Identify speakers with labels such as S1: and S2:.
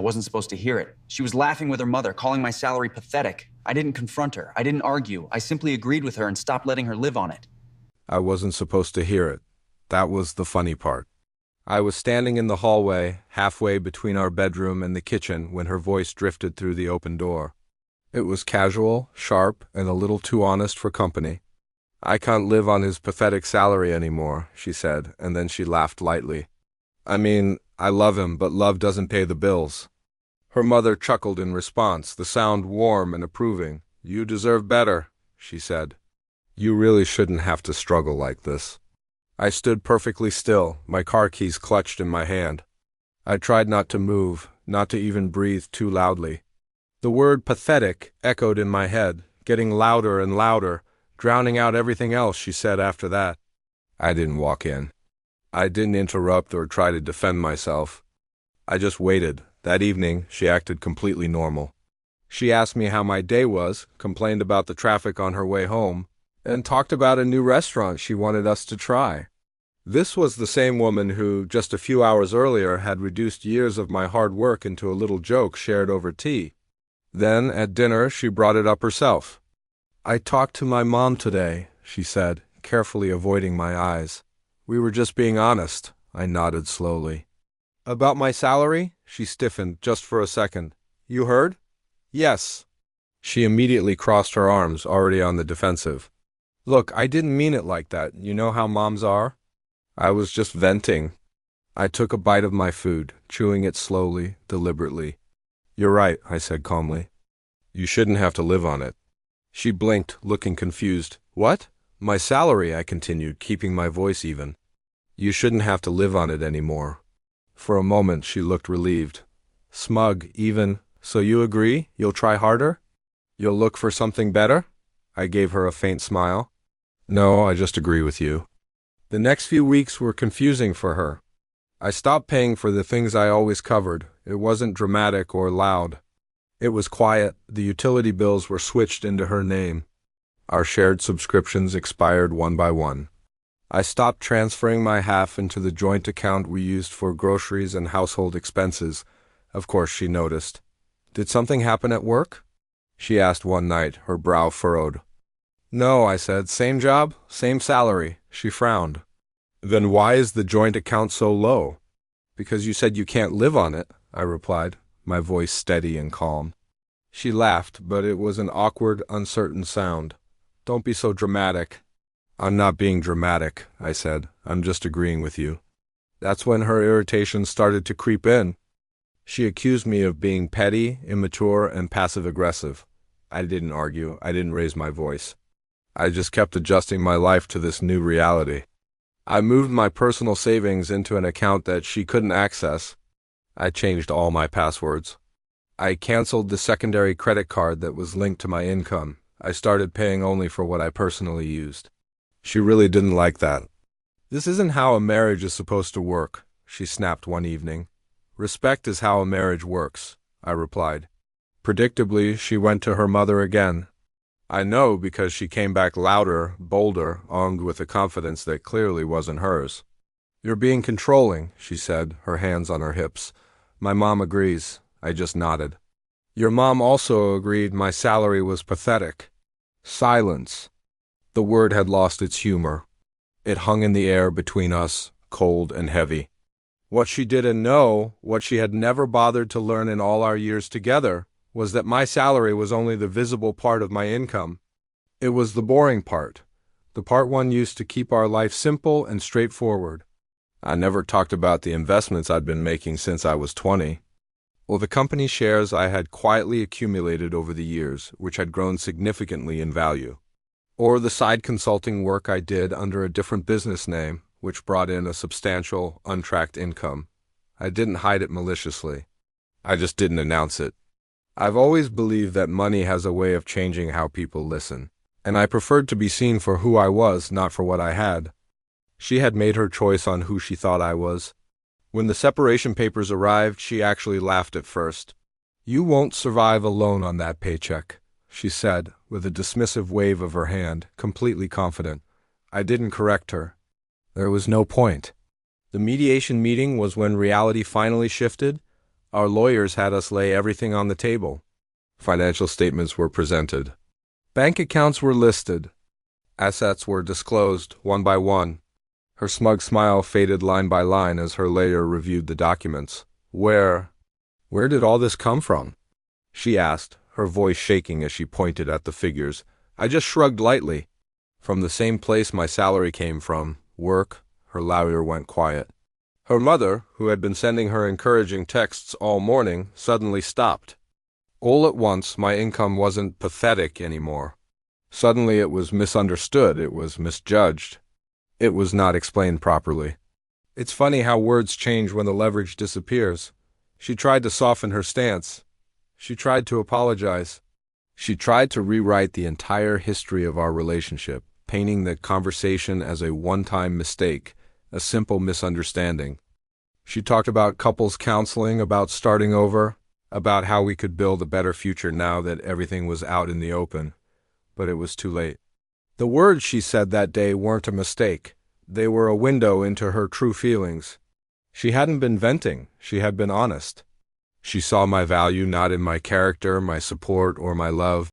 S1: wasn't supposed to hear it. She was laughing with her mother, calling my salary pathetic. I didn't confront her. I didn't argue. I simply agreed with her and stopped letting her live on it.
S2: I wasn't supposed to hear it. That was the funny part. I was standing in the hallway, halfway between our bedroom and the kitchen, when her voice drifted through the open door. It was casual, sharp, and a little too honest for company. "I can't live on his pathetic salary anymore," she said, and then she laughed lightly. "I mean, I love him, but love doesn't pay the bills." Her mother chuckled in response, the sound warm and approving. "You deserve better," she said. "You really shouldn't have to struggle like this." I stood perfectly still, my car keys clutched in my hand. I tried not to move, not to even breathe too loudly. The word pathetic echoed in my head, getting louder and louder, drowning out everything else she said after that. I didn't walk in. I didn't interrupt or try to defend myself. I just waited. That evening, she acted completely normal. She asked me how my day was, complained about the traffic on her way home, and talked about a new restaurant she wanted us to try. This was the same woman who, just a few hours earlier, had reduced years of my hard work into a little joke shared over tea. Then, at dinner, she brought it up herself. "I talked to my mom today," she said, carefully avoiding my eyes. "We were just being honest." I nodded slowly. "About my salary?" She stiffened just for a second. "You heard?" "Yes." She immediately crossed her arms, already on the defensive. "Look, I didn't mean it like that. You know how moms are?" I was just venting. I took a bite of my food, chewing it slowly, deliberately. "You're right," I said calmly. "You shouldn't have to live on it." She blinked, looking confused. "What?" "My salary," I continued, keeping my voice even. "You shouldn't have to live on it anymore." For a moment she looked relieved. Smug, even. "So you agree? You'll try harder? You'll look for something better?" I gave her a faint smile. "No, I just agree with you." The next few weeks were confusing for her. I stopped paying for the things I always covered. It wasn't dramatic or loud. It was quiet. The utility bills were switched into her name. Our shared subscriptions expired one by one. I stopped transferring my half into the joint account we used for groceries and household expenses. Of course, she noticed. "Did something happen at work?" she asked one night, her brow furrowed. "No," I said. "Same job, same salary." She frowned. "Then why is the joint account so low?" "Because you said you can't live on it," I replied, my voice steady and calm. She laughed, but it was an awkward, uncertain sound. "Don't be so dramatic." "I'm not being dramatic," I said. "I'm just agreeing with you." That's when her irritation started to creep in. She accused me of being petty, immature, and passive-aggressive. I didn't argue. I didn't raise my voice. I just kept adjusting my life to this new reality. I moved my personal savings into an account that she couldn't access. I changed all my passwords. I canceled the secondary credit card that was linked to my income. I started paying only for what I personally used. She really didn't like that. "This isn't how a marriage is supposed to work," she snapped one evening. "Respect is how a marriage works," I replied. Predictably, she went to her mother again. I know because she came back louder, bolder, armed with a confidence that clearly wasn't hers. "You're being controlling," she said, her hands on her hips. "My mom agrees." I just nodded. "Your mom also agreed my salary was pathetic." Silence. The word had lost its humor. It hung in the air between us, cold and heavy. What she didn't know, what she had never bothered to learn in all our years together, was that my salary was only the visible part of my income. It was the boring part, the part one used to keep our life simple and straightforward. I never talked about the investments I'd been making since I was 20, or the company shares I had quietly accumulated over the years, which had grown significantly in value, or the side consulting work I did under a different business name, which brought in a substantial, untracked income. I didn't hide it maliciously. I just didn't announce it. I've always believed that money has a way of changing how people listen, and I preferred to be seen for who I was, not for what I had. She had made her choice on who she thought I was. When the separation papers arrived, she actually laughed at first. "You won't survive alone on that paycheck," she said, with a dismissive wave of her hand, completely confident. I didn't correct her. There was no point. The mediation meeting was when reality finally shifted. Our lawyers had us lay everything on the table. Financial statements were presented. Bank accounts were listed. Assets were disclosed one by one. Her smug smile faded line by line as her lawyer reviewed the documents. Where did all this come from? She asked, her voice shaking as she pointed at the figures. I just shrugged lightly. From the same place my salary came from, work. Her lawyer went quiet. Her mother, who had been sending her encouraging texts all morning, suddenly stopped. All at once, my income wasn't pathetic anymore. Suddenly it was misunderstood, it was misjudged. It was not explained properly. It's funny how words change when the leverage disappears. She tried to soften her stance. She tried to apologize. She tried to rewrite the entire history of our relationship, painting the conversation as a one-time mistake, a simple misunderstanding. She talked about couples counseling, about starting over, about how we could build a better future now that everything was out in the open. But it was too late. The words she said that day weren't a mistake. They were a window into her true feelings. She hadn't been venting, she had been honest. She saw my value not in my character, my support, or my love,